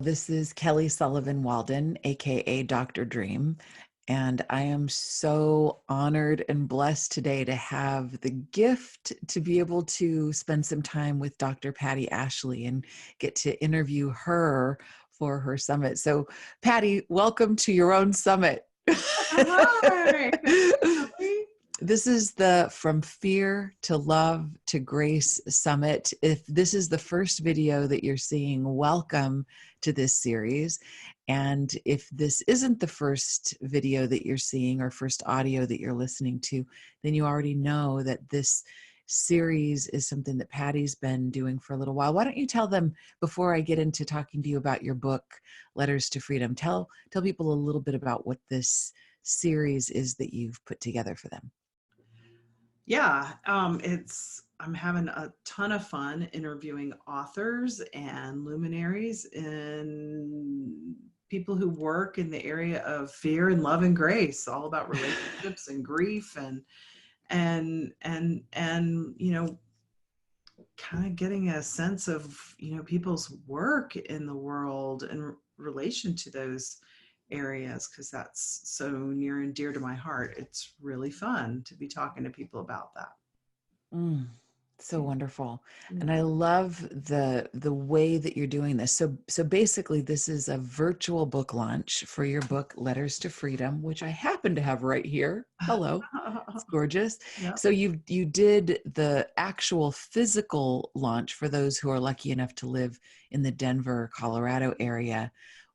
This is Kelly Sullivan Walden, aka Dr. Dream, and I am so honored and blessed today to have the gift to be able to spend some time with Dr. Patti Ashley and get to interview her for her summit. So, Patti, welcome to your own summit. Hi. Kelly. This is the From Fear to Love to Grace Summit. If this is the first video that you're seeing, welcome to this series. And if this isn't the first video that you're seeing or first audio that you're listening to, then you already know that this series is something that Patti's been doing for a little while. Why don't you tell them, before I get into talking to you about your book, Letters to Freedom, tell people a little bit about what this series is that you've put together for them. Yeah, I'm having a ton of fun interviewing authors and luminaries and people who work in the area of fear and love and grace, all about relationships and grief and kind of getting a sense of people's work in the world in relation to those areas, because that's so near and dear to my heart. It's really fun to be talking to people about that. So wonderful. Yeah. And I love the way that you're doing this. So basically this is a virtual book launch for your book, Letters to Freedom, which I happen to have right here. Hello. It's gorgeous. Yeah. So you did the actual physical launch for those who are lucky enough to live in the Denver, Colorado area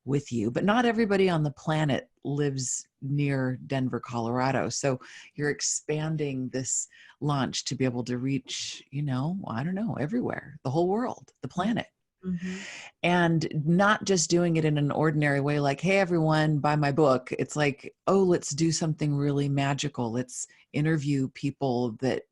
with you, but not everybody on the planet lives near Denver, Colorado. So you're expanding this launch to be able to reach, I don't know, everywhere, the whole world, the planet. Mm-hmm. And not just doing it in an ordinary way, like, hey, everyone, buy my book. It's like, oh, let's do something really magical. Let's interview people that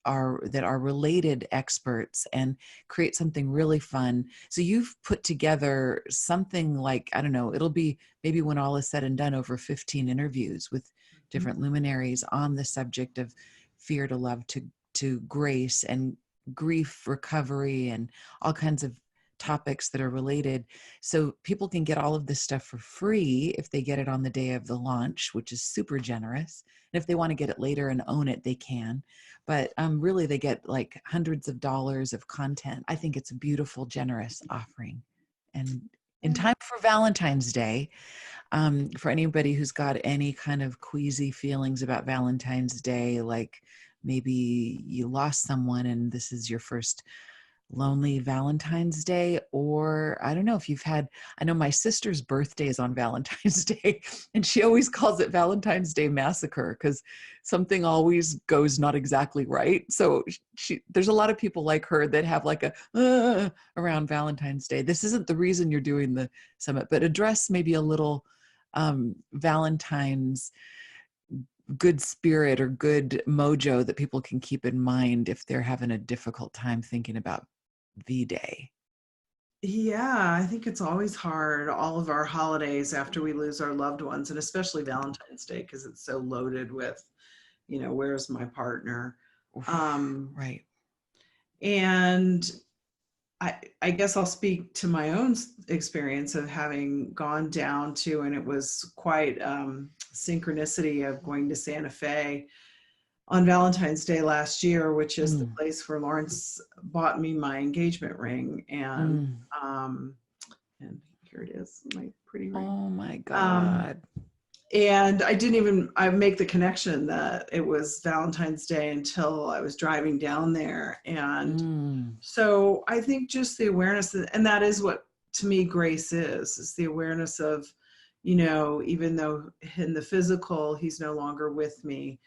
are related experts and create something really fun. So you've put together something like, I don't know, it'll be maybe, when all is said and done, over 15 interviews with different luminaries on the subject of fear to love to grace and grief recovery and all kinds of topics that are related. So people can get all of this stuff for free if they get it on the day of the launch, which is super generous. And if they want to get it later and own it, they can. But really, they get like hundreds of dollars of content. I think it's a beautiful, generous offering. And in time for Valentine's Day, for anybody who's got any kind of queasy feelings about Valentine's Day, like maybe you lost someone and this is your first lonely Valentine's Day, or I don't know if I know my sister's birthday is on Valentine's Day, and she always calls it Valentine's Day Massacre because something always goes not exactly right. So there's a lot of people like her that have like a around Valentine's Day. This isn't the reason you're doing the summit, but address maybe a little Valentine's good spirit or good mojo that people can keep in mind if they're having a difficult time thinking about V-Day. Yeah, I think it's always hard, all of our holidays after we lose our loved ones, and especially Valentine's Day, because it's so loaded with, where's my partner? Right. And I guess I'll speak to my own experience of having gone down to, and it was quite synchronicity of going to Santa Fe on Valentine's Day last year, which is the place where Lawrence bought me my engagement ring. And here it is, my pretty ring. Oh my God. And I make the connection that it was Valentine's Day until I was driving down there. And so I think just the awareness and that is what, to me, grace is the awareness of, even though in the physical, he's no longer with me,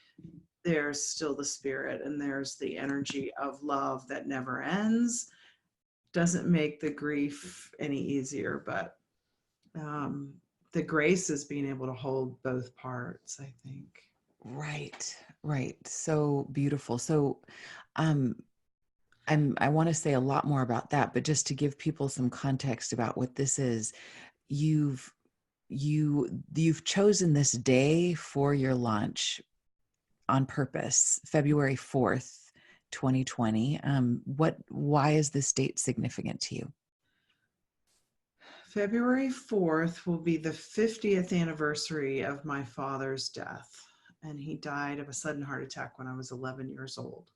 there's still the spirit and there's the energy of love that never ends. Doesn't make the grief any easier, but the grace is being able to hold both parts, I think. Right. So beautiful. So I want to say a lot more about that, but just to give people some context about what this is, you've chosen this day for your launch on purpose, February 4th, 2020. Why is this date significant to you? February 4th will be the 50th anniversary of my father's death. And he died of a sudden heart attack when I was 11 years old.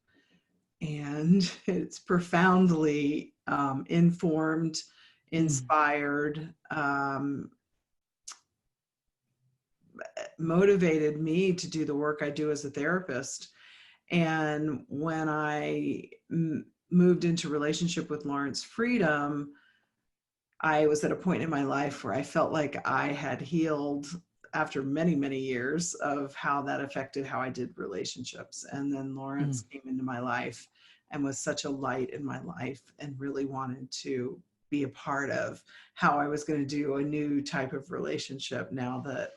And it's profoundly informed, inspired, motivated me to do the work I do as a therapist. And when I moved into relationship with Lawrence Freedom, I was at a point in my life where I felt like I had healed after many, many years of how that affected how I did relationships. And then Lawrence came into my life and was such a light in my life and really wanted to be a part of how I was going to do a new type of relationship now that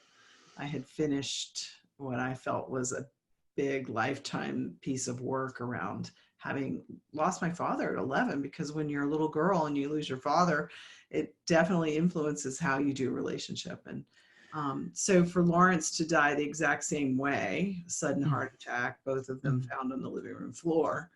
I had finished what I felt was a big lifetime piece of work around having lost my father at 11, because when you're a little girl and you lose your father, it definitely influences how you do a relationship. And so for Lawrence to die the exact same way, sudden heart attack, both of them found on the living room floor,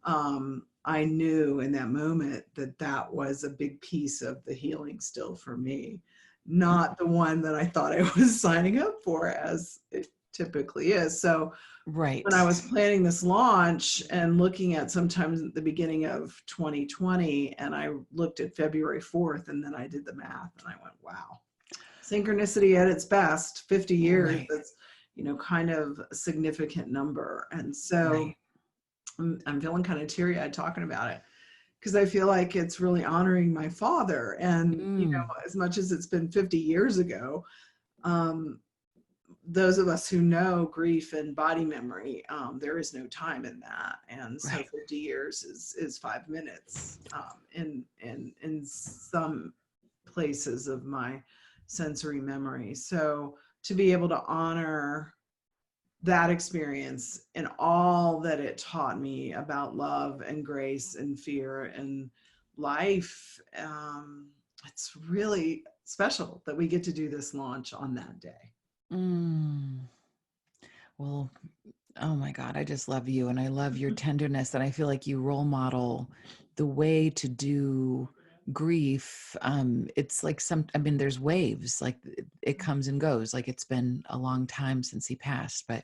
I knew in that moment that that was a big piece of the healing still for me, not the one that I thought I was signing up for, as it typically is. So Right. when I was planning this launch and looking at sometimes at the beginning of 2020, and I looked at February 4th, and then I did the math and I went, wow, synchronicity at its best, 50 years, Right. that's, kind of a significant number. And so I'm feeling kind of teary-eyed talking about it, because I feel like it's really honoring my father. And, as much as it's been 50 years ago, those of us who know grief and body memory, there is no time in that. And so 50 years is 5 minutes in some places of my sensory memory. So to be able to honor that experience and all that it taught me about love and grace and fear and life, it's really special that we get to do this launch on that day. Well, oh my God, I just love you, and I love your tenderness, and I feel like you role model the way to do grief. It's like there's waves, like it comes and goes. Like it's been a long time since he passed, but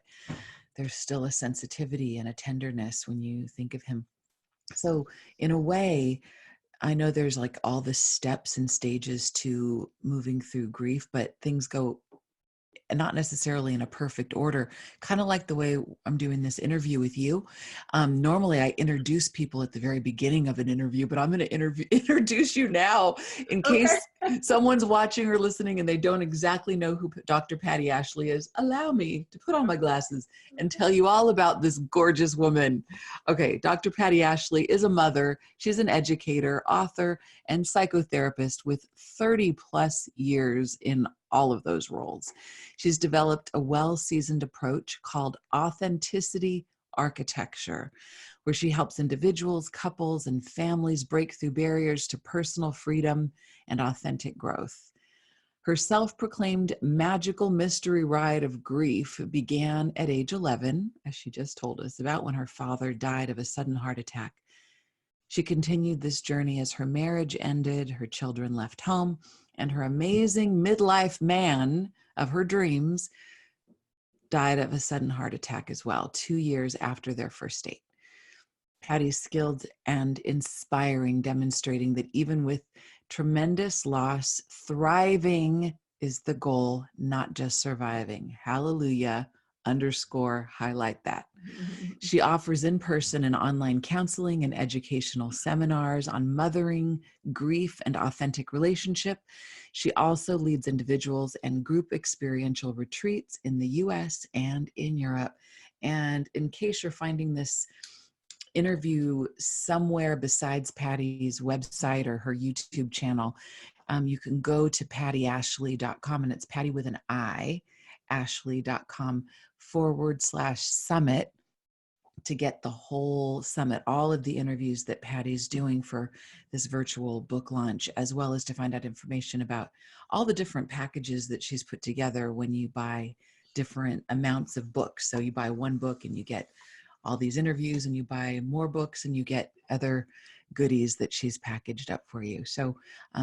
there's still a sensitivity and a tenderness when you think of him. So in a way, I know there's like all the steps and stages to moving through grief, but things go not necessarily in a perfect order, kind of like the way I'm doing this interview with you. Normally I introduce people at the very beginning of an interview, but I'm going to introduce you now in case someone's watching or listening and they don't exactly know who Dr. Patti Ashley is. Allow me to put on my glasses and tell you all about this gorgeous woman. Okay, Dr. Patti Ashley is a mother. She's an educator, author, and psychotherapist with 30 plus years in all of those roles. She's developed a well-seasoned approach called authenticity architecture, where she helps individuals, couples, and families break through barriers to personal freedom and authentic growth. Her self-proclaimed magical mystery ride of grief began at age 11, as she just told us about, when her father died of a sudden heart attack. She continued this journey as her marriage ended, her children left home, and her amazing midlife man of her dreams died of a sudden heart attack as well, 2 years after their first date. Patti's skilled and inspiring, demonstrating that even with tremendous loss, thriving is the goal, not just surviving. Hallelujah. Highlight that. She offers in-person and online counseling and educational seminars on mothering, grief, and authentic relationship. She also leads individuals and group experiential retreats in the US and in Europe. And in case you're finding this interview somewhere besides Patti's website or her YouTube channel, you can go to pattiashley.com, and it's Patti with an I, ashley.com/summit to get the whole summit, all of the interviews that Patti's doing for this virtual book launch, as well as to find out information about all the different packages that she's put together when you buy different amounts of books. So you buy one book and you get all these interviews, and you buy more books and you get other goodies that she's packaged up for you. So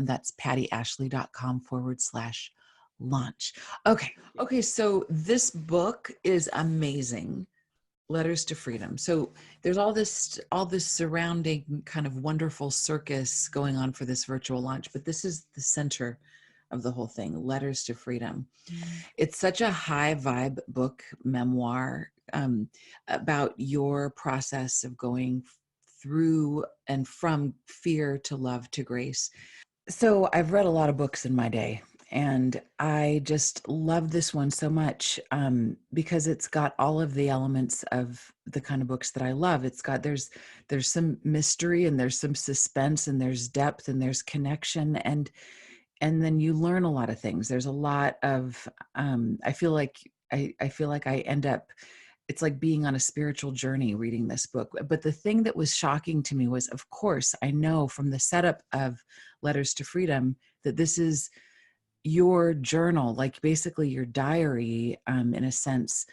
that's pattyashley.com/launch. Okay. So this book is amazing. Letters to Freedom. So there's all this surrounding kind of wonderful circus going on for this virtual launch, but this is the center of the whole thing, Letters to Freedom. It's such a high vibe book, memoir, about your process of going through and from fear to love to grace. So I've read a lot of books in my day, and I just love this one so much because it's got all of the elements of the kind of books that I love. It's got, there's some mystery, and there's some suspense, and there's depth, and there's connection, and then you learn a lot of things. There's a lot of I feel like I end up, it's like being on a spiritual journey reading this book. But the thing that was shocking to me was, of course, I know from the setup of Letters to Freedom that this is your journal, like basically your diary, in a sense,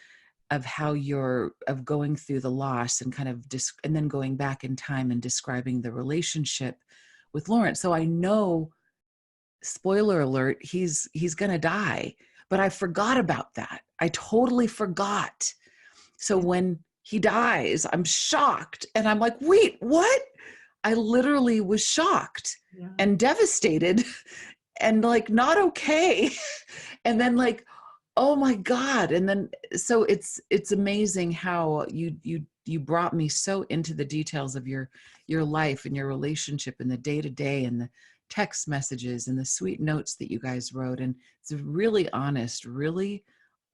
of how you're, of going through the loss and kind of and then going back in time and describing the relationship with Lawrence. So I know, spoiler alert, he's going to die, but I forgot about that. I totally forgot. So when he dies, I'm shocked, and I'm like, wait, what? I literally was shocked and devastated and like not okay. And then like, oh my God. And then, so it's amazing how you brought me so into the details of your life and your relationship and the day to day and the text messages and the sweet notes that you guys wrote. And it's really honest, really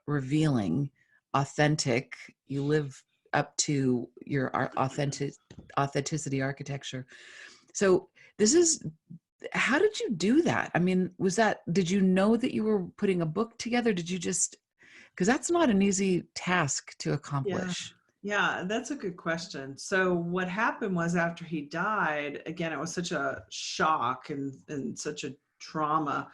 revealing, authentic. You live up to your authenticity architecture. So this is, how did you do that? I mean, did you know that you were putting a book together? Did you just, because that's not an easy task to accomplish. Yeah, that's a good question. So what happened was, after he died, again, it was such a shock and such a trauma.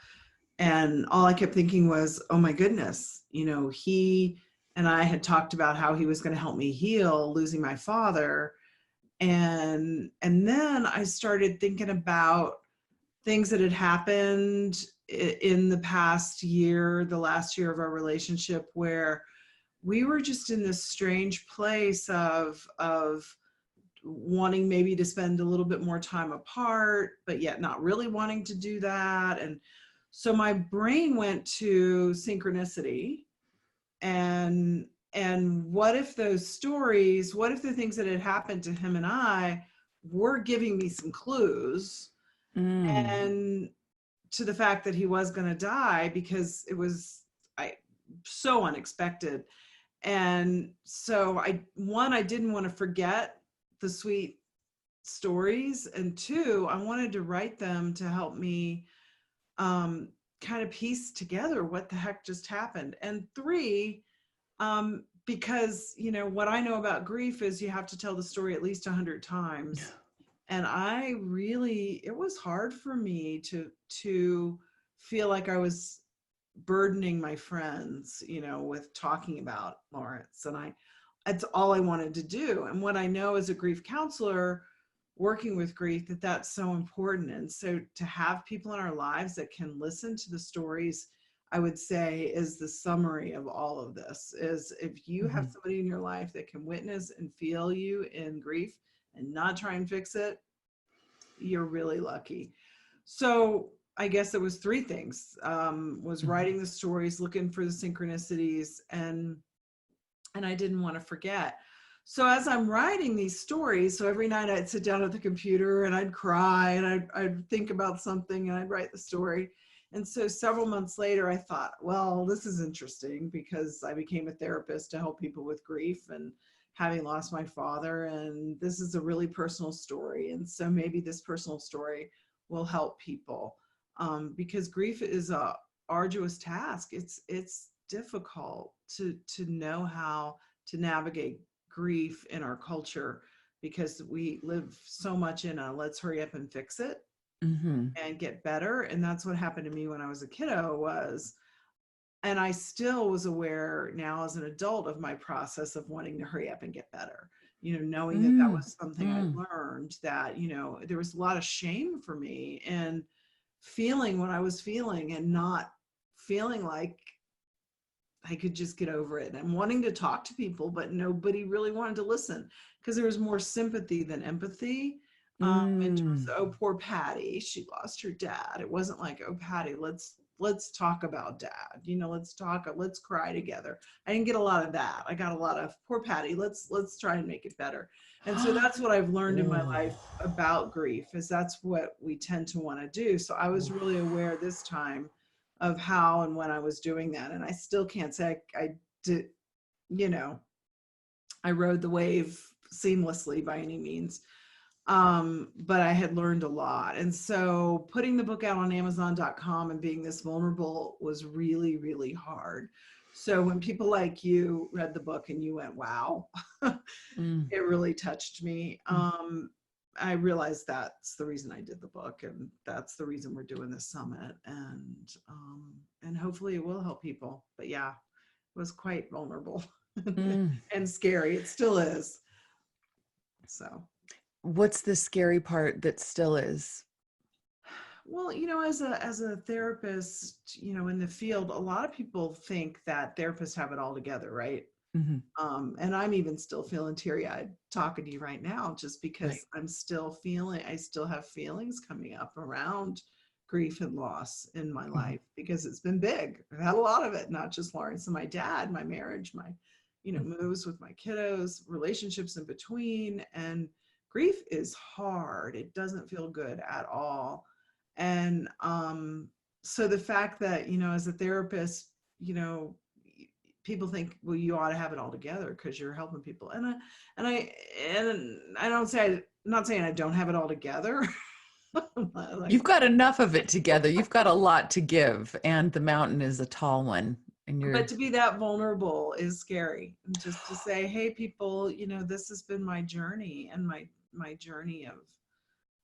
And all I kept thinking was, oh my goodness, he and I had talked about how he was going to help me heal losing my father. And then I started thinking about things that had happened in the past year, the last year of our relationship, where we were just in this strange place of wanting maybe to spend a little bit more time apart, but yet not really wanting to do that. And so my brain went to synchronicity, and what if those stories, what if the things that had happened to him and I were giving me some clues, and to the fact that he was going to die, because it was so unexpected. And so I didn't want to forget the sweet stories, and two, I wanted to write them to help me kind of piece together what the heck just happened. And three, because what I know about grief is you have to tell the story at least 100 times. And it was hard for me to feel like I was burdening my friends, with talking about Lawrence. And that's all I wanted to do. And what I know as a grief counselor, working with grief, that's so important. And so to have people in our lives that can listen to the stories, I would say, is the summary of all of this. Is if you have somebody in your life that can witness and feel you in grief and not try and fix it, you're really lucky. So I guess it was three things, was writing the stories, looking for the synchronicities, and I didn't want to forget. So as I'm writing these stories, so every night I'd sit down at the computer and I'd cry, and I'd think about something and I'd write the story. And so several months later, I thought, well, this is interesting, because I became a therapist to help people with grief and having lost my father. And this is a really personal story. And so maybe this personal story will help people, because grief is a arduous task. It's difficult to know how to navigate grief in our culture, because we live so much in a let's hurry up and fix it and get better. And that's what happened to me when I was a kiddo, and I still was aware now as an adult of my process of wanting to hurry up and get better. knowing that that Mm, was something I mm, learned, that, there was a lot of shame for me and feeling what I was feeling and not feeling like I could just get over it, and wanting to talk to people, but nobody really wanted to listen because there was more sympathy than empathy. In terms mm. of, oh, poor Patty, she lost her dad. It wasn't like, oh, Patty, let's talk about dad. Let's cry together. I didn't get a lot of that. I got a lot of, poor Patty, let's try and make it better. And so that's what I've learned in my life Oh. about grief, is that's what we tend to want to do. So I was really aware this time of how and when I was doing that. And I still can't say I did, you know, I rode the wave seamlessly by any means. But I had learned a lot. And so putting the book out on Amazon.com and being this vulnerable was really, really hard. So when people like you read the book and you went, wow, Mm, it really touched me. mm. I realized that's the reason I did the book, and that's the reason we're doing this summit, and hopefully it will help people. But yeah, it was quite vulnerable Mm. and scary. It still is. So, What's the scary part that still is? well, as a therapist, in the field, a lot of people think that therapists have it all together, right? Mhm. And I'm even still feeling teary-eyed talking to you right now, just Right. because I still have feelings coming up around grief and loss in my Mhm. life, because it's been big. I've had a lot of it, not just Lawrence and my dad, my marriage, my, Mm. moves with my kiddos, relationships in between. And grief is hard. It doesn't feel good at all. And so the fact that, as a therapist, you know, people think, well, you ought to have it all together because you're helping people. And I don't say, I'm not saying I don't have it all together. Like, You've got enough of it together. You've got a lot to give, and the mountain is a tall one. And but you're, to be that vulnerable is scary. And just to say, hey, people, this has been my journey, and my journey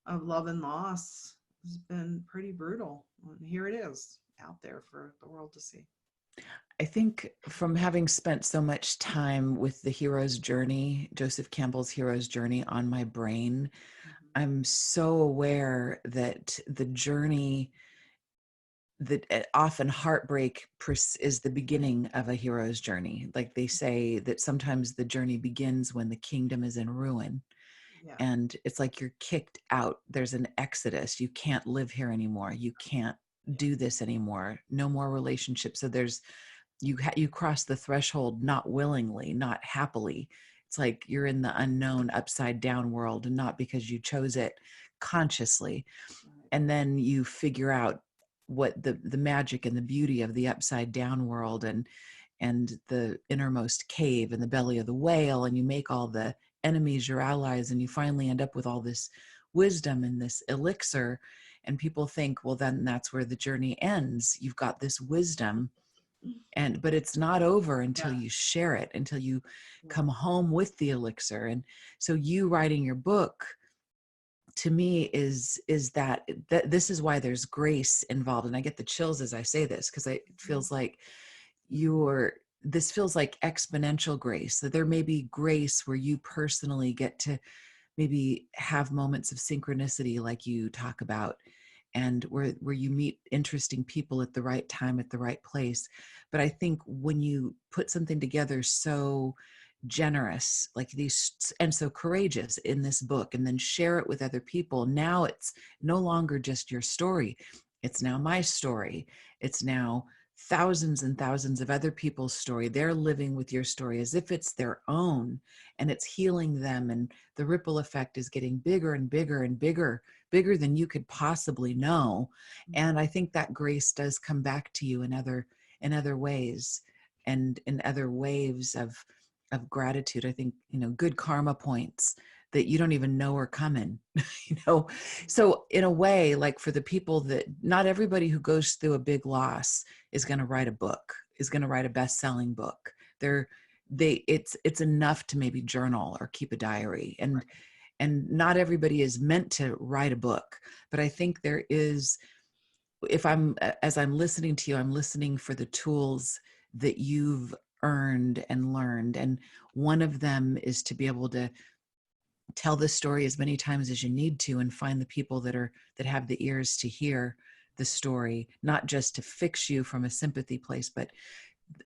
of love and loss has been pretty brutal. And here it is out there for the world to see. I think from having spent so much time with the hero's journey, Joseph Campbell's hero's journey on my brain, Mhm. I'm so aware that the journey, that often heartbreak is the beginning of a hero's journey. Like they say that sometimes the journey begins when the kingdom is in ruin. Yeah. And it's like you're kicked out. There's an exodus. You can't live here anymore. You can't Yeah. do this anymore. No more relationships. So there's, you cross the threshold, not willingly, not happily. It's like you're in the unknown upside down world, and not because you chose it consciously. Right. And then you figure out what the magic and the beauty of the upside down world, and the innermost cave and the belly of the whale, and you make all the enemies your allies, and you finally end up with all this wisdom and this elixir. And people think, well, then that's where the journey ends. You've got this wisdom, but it's not over until Yeah. you share it, until you Yeah. come home with the elixir. And so you writing your book, to me, is that this is why there's grace involved. And I get the chills as I say this, because it feels like you're this feels like exponential grace, that there may be grace where you personally get to maybe have moments of synchronicity like you talk about, and where you meet interesting people at the right time at the right place. But I think when you put something together so generous like these, and so courageous in this book, and then share it with other people, now it's no longer just your story. It's now my story. It's now thousands and thousands of other people's story. They're living with your story as if it's their own, and it's healing them, and the ripple effect is getting bigger and bigger and bigger, bigger than you could possibly know. And I think that grace does come back to you in other ways, and in other waves of gratitude. I think, good karma points that you don't even know are coming, you know. So in a way, like for the people that, not everybody who goes through a big loss is going to write a book, is going to write a best-selling book. It's enough to maybe journal or keep a diary, and not everybody is meant to write a book. But I think there is, as I'm listening to you, I'm listening for the tools that you've earned and learned. And one of them is to be able to tell the story as many times as you need to, and find the people that have the ears to hear the story, not just to fix you from a sympathy place, but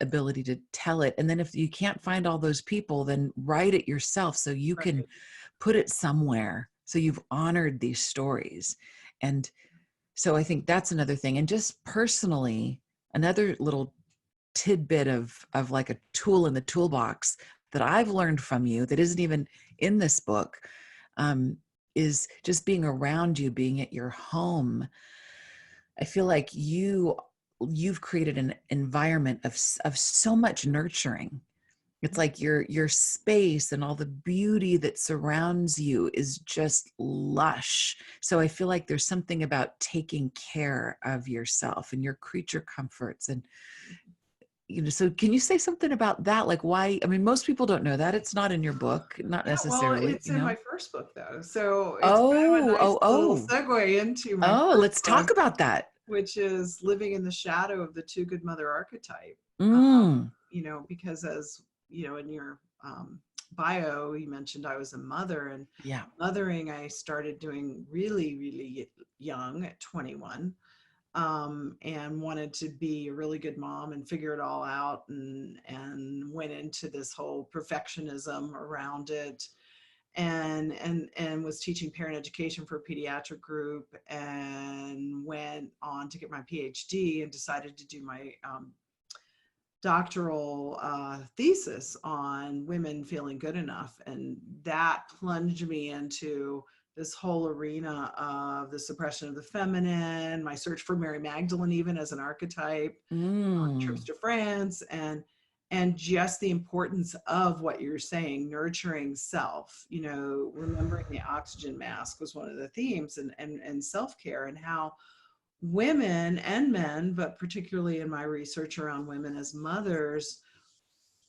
ability to tell it. And then if you can't find all those people, then write it yourself so you can Right. put it somewhere. So you've honored these stories. And so I think that's another thing. And just personally, another little tidbit of like a tool in the toolbox that I've learned from you that isn't even in this book, um, is just being around you, being at your home. I feel like you've created an environment of so much nurturing. It's like your space and all the beauty that surrounds you is just lush. So I feel like there's something about taking care of yourself and your creature comforts. And so can you say something about that? Like, why? I mean, most people don't know that. It's not in your book, not Yeah, well, necessarily, it's in my first book though. So it's kind of a Oh, nice oh, little oh, segue into my oh, first let's book, talk about that. which is living in the shadow of the two good mother archetype. Mm, Because as you know, in your bio, you mentioned I was a mother, and yeah. mothering I started doing really, really young at 21, and wanted to be a really good mom and figure it all out, and went into this whole perfectionism around it, and was teaching parent education for a pediatric group, and went on to get my PhD and decided to do my doctoral thesis on women feeling good enough. And that plunged me into this whole arena of the suppression of the feminine, my search for Mary Magdalene, even as an archetype, trips Mm, to France, and just the importance of what you're saying, nurturing self, remembering the oxygen mask was one of the themes, and self-care, and how women and men, but particularly in my research around women as mothers,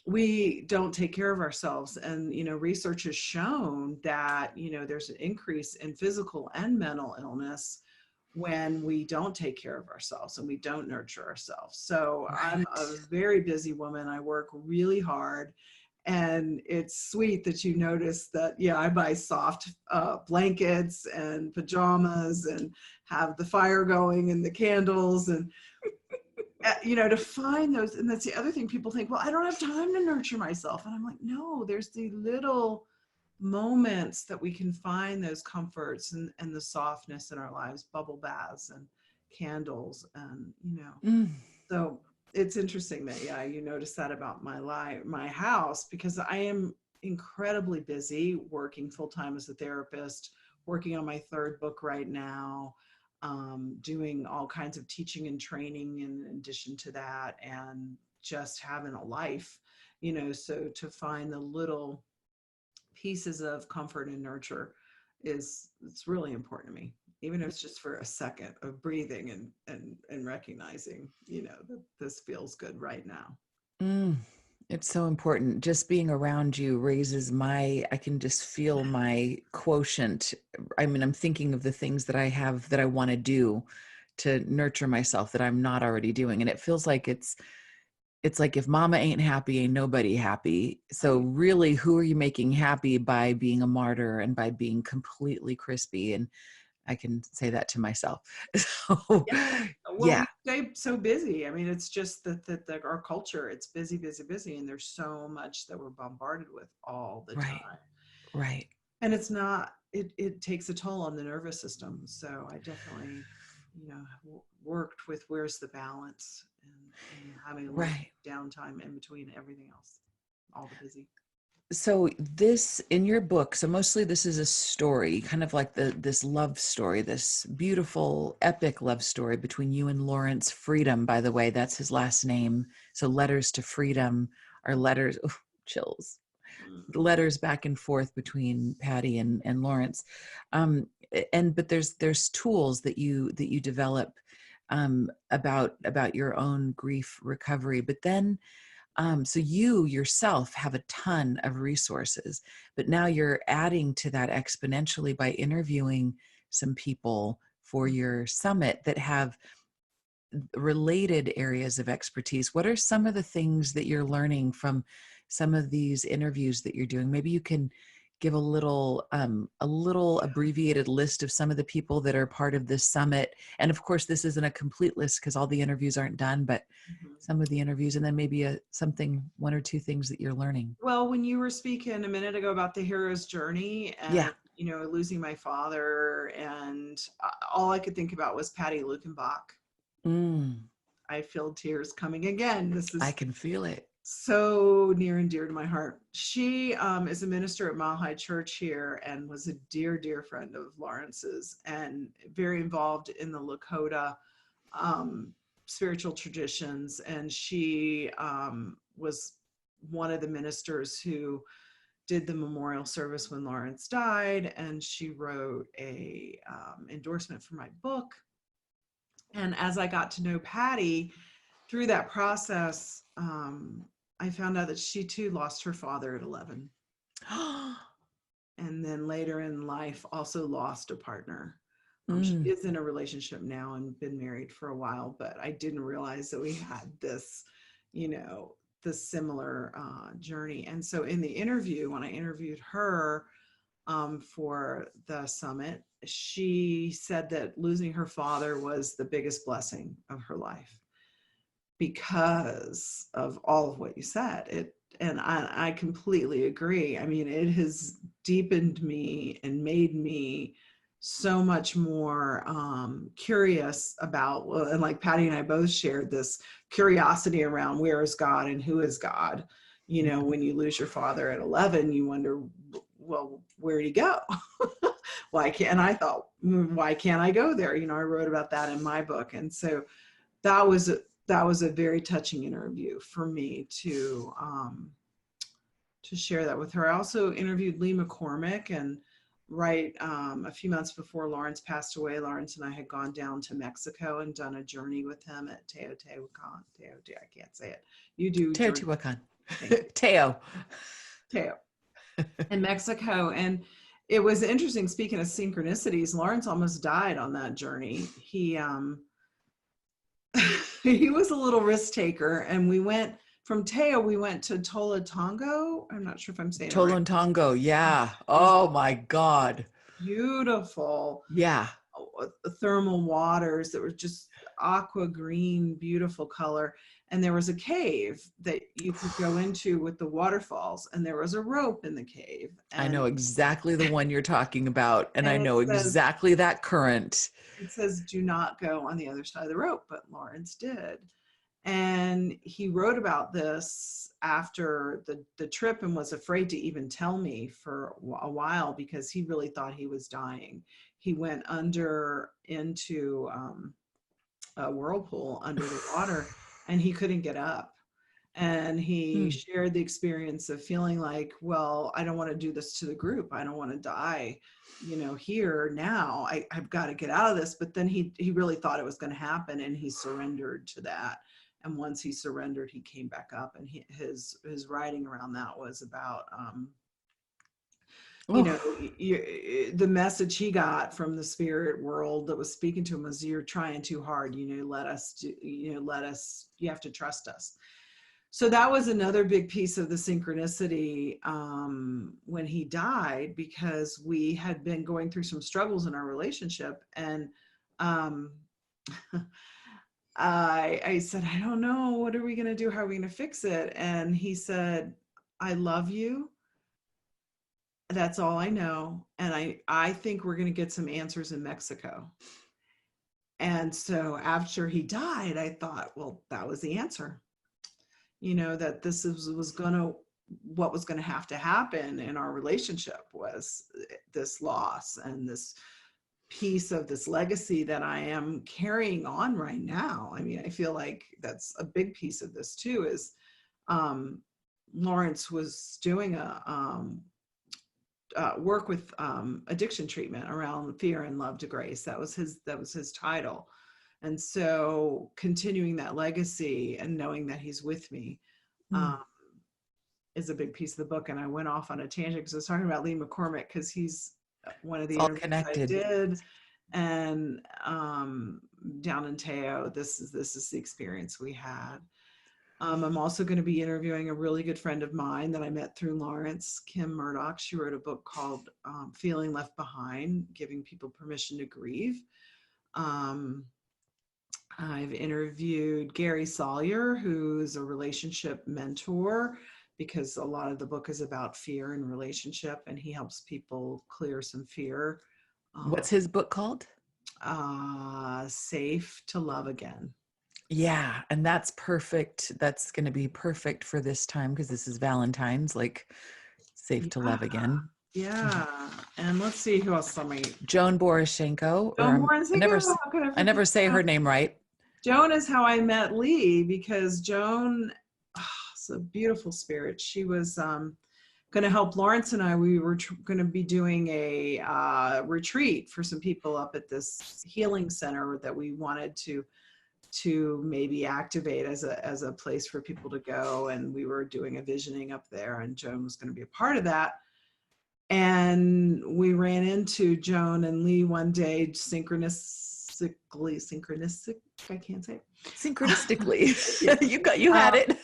we don't take care of ourselves. And, research has shown that, there's an increase in physical and mental illness when we don't take care of ourselves and we don't nurture ourselves. So I'm a right. very busy woman. I work really hard. And it's sweet that you notice that, yeah, I buy soft blankets and pajamas and have the fire going and the candles, and to find those. And that's the other thing, people think, well, I don't have time to nurture myself. And I'm like, no, there's the little moments that we can find those comforts and the softness in our lives, bubble baths and candles, and Mm, so it's interesting that, yeah, you notice that about my life, my house, because I am incredibly busy working full-time as a therapist, working on my third book right now, doing all kinds of teaching and training in addition to that, and just having a life, so to find the little pieces of comfort and nurture it's really important to me, even if it's just for a second of breathing and recognizing, that this feels good right now. mm. It's so important. Just being around you raises I can just feel my quotient. I mean, I'm thinking of the things that I have that I want to do to nurture myself that I'm not already doing. And it feels like it's like if mama ain't happy, ain't nobody happy. So Right. really, who are you making happy by being a martyr and by being completely crispy? And I can say that to myself. So Yeah. Well, yeah, we stay so busy. I mean, it's just that our culture, it's busy, busy, busy, and there's so much that we're bombarded with all the right, time. right, And it's not, it takes a toll on the nervous system. So I definitely, worked with where's the balance, and having a little right. downtime in between everything else, all the busy. So this in your book, so mostly this is a story, kind of like this love story, this beautiful epic love story between you and Lawrence Freedom, by the way, that's his last name. So letters to freedom are letters, oh, chills, Mm. letters back and forth between Patti and Lawrence. But there's tools that you develop about your own grief recovery. But then so you yourself have a ton of resources, but now you're adding to that exponentially by interviewing some people for your summit that have related areas of expertise. What are some of the things that you're learning from some of these interviews that you're doing? Maybe you can give a little abbreviated list of some of the people that are part of this summit? And of course, this isn't a complete list because all the interviews aren't done, but some of the interviews, and then maybe one or two things that you're learning. Well, when you were speaking a minute ago about the hero's journey and, losing my father, and all I could think about was Patti Lukenbach. I feel tears coming again. This is, I can feel it. So near and dear to my heart. She is a minister at Mile High Church here and was a dear, dear friend of Lawrence's, and very involved in the Lakota spiritual traditions. And she was one of the ministers who did the memorial service when Lawrence died. And she wrote a endorsement for my book. And as I got to know Patti through that process, I found out that she too lost her father at 11. And then later in life also lost a partner. She is in a relationship now and been married for a while, but I didn't realize that we had this, this similar journey. And so in the interview, when I interviewed her for the summit, she said that losing her father was the biggest blessing of her life, because of all of what you said. And I completely agree. I mean, it has deepened me and made me so much more curious about, and like Patti and I both shared this curiosity around where is God and who is God. When you lose your father at 11, you wonder, well, where'd he go? Why can't I go there? I wrote about that in my book. And so that was a very touching interview for me to share that with her. I also interviewed Lee McCormick, and a few months before Lawrence passed away, Lawrence and I had gone down to Mexico and done a journey with him at Teotihuacan. I can't say it. You do. Teotihuacan. Teo. In Mexico. And it was interesting, speaking of synchronicities, Lawrence almost died on that journey. He he was a little risk taker, and we went from Teo, we went to Tolatongo. I'm not sure if I'm saying it right. Tolatongo, yeah. Oh my God. Beautiful. Yeah. Thermal waters that were just aqua green, beautiful color. And there was a cave that you could go into with the waterfalls, and there was a rope in the cave. And I know exactly the one you're talking about, and I know exactly that current. It says, do not go on the other side of the rope, but Lawrence did. And he wrote about this after the trip and was afraid to even tell me for a while, because he really thought he was dying. He went into a whirlpool under the water, and he couldn't get up. And he shared the experience of feeling like, well, I don't want to do this to the group. I don't want to die, here now. I've got to get out of this. But then he really thought it was going to happen, and he surrendered to that. And once he surrendered, he came back up, and his writing around that was about, the message he got from the spirit world that was speaking to him was, you're trying too hard, you have to trust us. So that was another big piece of the synchronicity when he died, because we had been going through some struggles in our relationship. And I said, I don't know, what are we going to do? How are we going to fix it? And he said, I love you. That's all I know. And I think we're going to get some answers in Mexico. And so after he died, I thought, well, that was the answer. That this what was going to have to happen in our relationship was this loss and this piece of this legacy that I am carrying on right now. I mean, I feel like that's a big piece of this too, is Lawrence was doing a work with addiction treatment around fear and love to grace. That was his title. And so continuing that legacy and knowing that he's with me is a big piece of the book. And I went off on a tangent because I was talking about Lee McCormick, because he's one of the interviews I did. And down in Teo, this is the experience we had. I'm also going to be interviewing a really good friend of mine that I met through Lawrence, Kim Murdoch. She wrote a book called Feeling Left Behind, Giving People Permission to Grieve. Um, I've interviewed Gary Sawyer, who's a relationship mentor, because a lot of the book is about fear and relationship, and he helps people clear some fear. What's his book called? Safe to Love Again. Yeah, and that's perfect. That's going to be perfect for this time because this is Valentine's, like safe to love again. Yeah. And let's see who else on my Joan Boroshenko, Joan or Borensigo. How could I I never forget say that? her name right. Joan is how I met Lee, because Joan is a beautiful spirit. She was going to help Lawrence and I. We were going to be doing a retreat for some people up at this healing center that we wanted to maybe activate as a place for people to go. And we were doing a visioning up there, and Joan was going to be a part of that. And we ran into Joan and Lee one day, synchronistic, I can't say it. Synchronistically. You had it.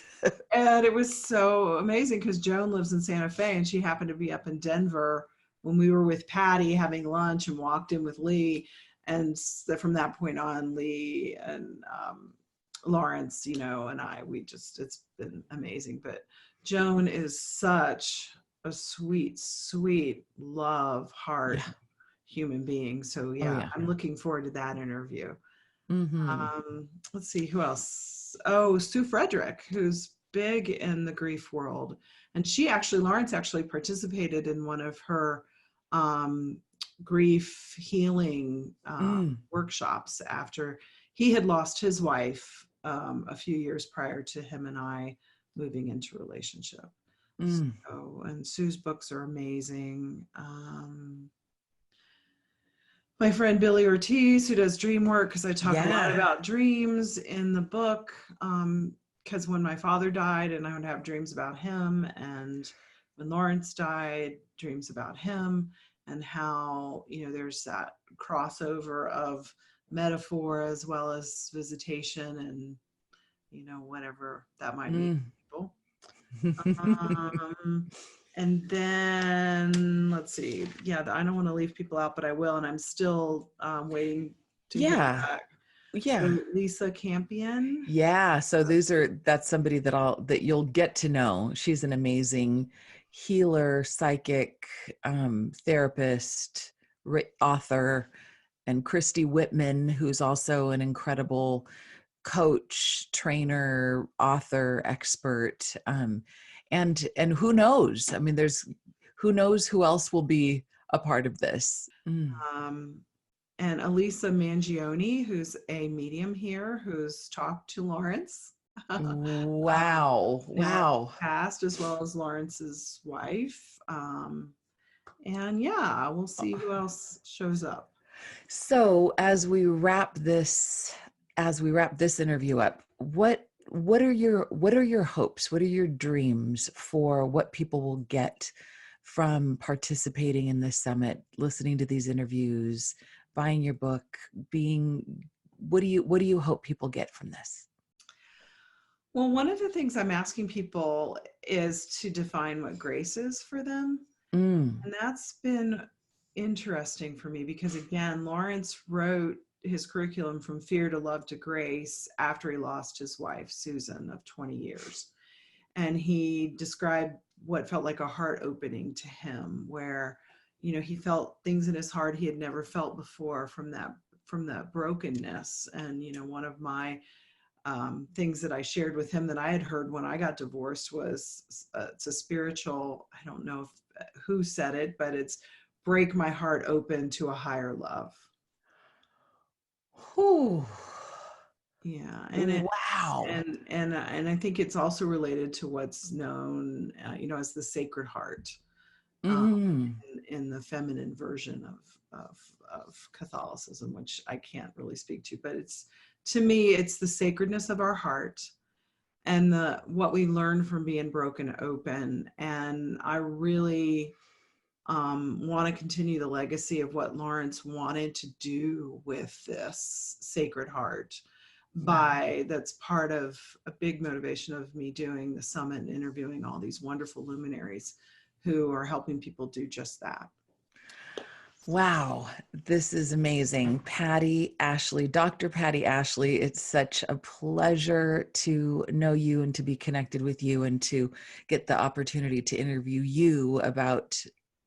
And it was so amazing because Joan lives in Santa Fe, and she happened to be up in Denver when we were with Patti having lunch, and walked in with Lee. And from that point on, Lee and Lawrence, and I, it's been amazing. But Joan is such a sweet, sweet love heart human being. So yeah, I'm looking forward to that interview. Let's see who else. Oh, Sue Frederick, who's big in the grief world. And Lawrence actually participated in one of her grief healing workshops after he had lost his wife a few years prior to him and I moving into a relationship. So, and Sue's books are amazing. My friend Billy Ortiz, who does dream work, because I talk a lot about dreams in the book, because when my father died, and I would have dreams about him, and when Lawrence died, dreams about him, and how, there's that crossover of metaphor as well as visitation, and, whatever that might mean to people. And then let's see. Yeah, I don't want to leave people out, but I will. And I'm still waiting to hear back. So Lisa Campion. Yeah. So that's somebody that you'll get to know. She's an amazing healer, psychic, therapist, author, and Christy Whitman, who's also an incredible coach, trainer, author, expert. And who knows? I mean, who knows who else will be a part of this. And Elisa Mangione, who's a medium here, who's talked to Lawrence. Wow. Past, as well as Lawrence's wife. And yeah, we'll see who else shows up. So as we wrap this interview up, what are your hopes? What are your dreams for what people will get from participating in this summit, listening to these interviews, buying your book, what do you hope people get from this? Well, one of the things I'm asking people is to define what grace is for them. And that's been interesting for me because, again, Lawrence wrote his curriculum From Fear to Love to Grace after he lost his wife, Susan, of 20 years. And he described what felt like a heart opening to him, where, he felt things in his heart he had never felt before from that brokenness. And, one of my things that I shared with him that I had heard when I got divorced was it's a spiritual, I don't know who said it, but it's break my heart open to a higher love. Ooh. Yeah. And wow. And I think it's also related to what's known, as the Sacred Heart, in the feminine version of Catholicism, which I can't really speak to, but to me, it's the sacredness of our heart and what we learn from being broken open. And I really want to continue the legacy of what Lawrence wanted to do with this Sacred Heart. that's part of a big motivation of me doing the summit and interviewing all these wonderful luminaries who are helping people do just that. Wow, this is amazing. Patti Ashley, Dr. Patti Ashley, it's such a pleasure to know you and to be connected with you and to get the opportunity to interview you about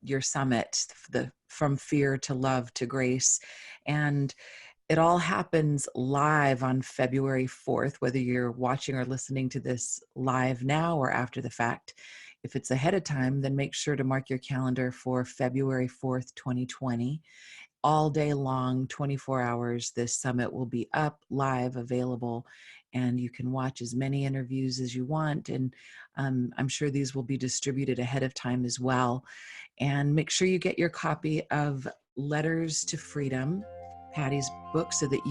your summit, the From Fear to Love to Grace. And it all happens live on February 4th, whether you're watching or listening to this live now or after the fact. If it's ahead of time, then make sure to mark your calendar for February 4th, 2020. All day long, 24 hours, this summit will be up, live, available, and you can watch as many interviews as you want. And I'm sure these will be distributed ahead of time as well. And make sure you get your copy of Letters to Freedom, Patti's book, so that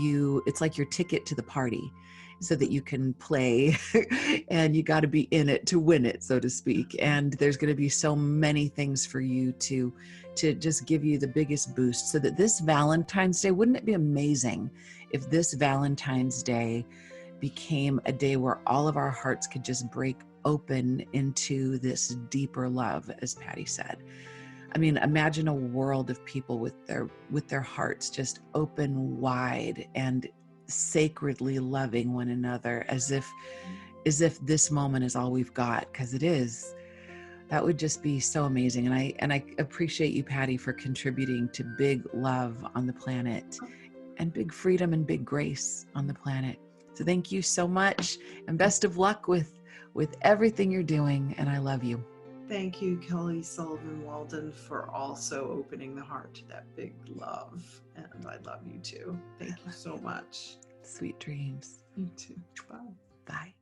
it's like your ticket to the party, so that you can play and you got to be in it to win it, so to speak. And there's going to be so many things for you to just give you the biggest boost, so that this Valentine's Day, wouldn't it be amazing if this Valentine's Day became a day where all of our hearts could just break open into this deeper love, as Patti said. I mean, imagine a world of people with their hearts just open wide and sacredly loving one another, as if this moment is all we've got, because it is. That would just be so amazing. And I appreciate you, Patti, for contributing to big love on the planet and big freedom and big grace on the planet. So thank you so much, and best of luck with everything you're doing. And I love you. Thank you, Kelly Sullivan Walden, for also opening the heart to that big love. And I love you too. Thank you so much. Sweet dreams. You too. Bye. Bye.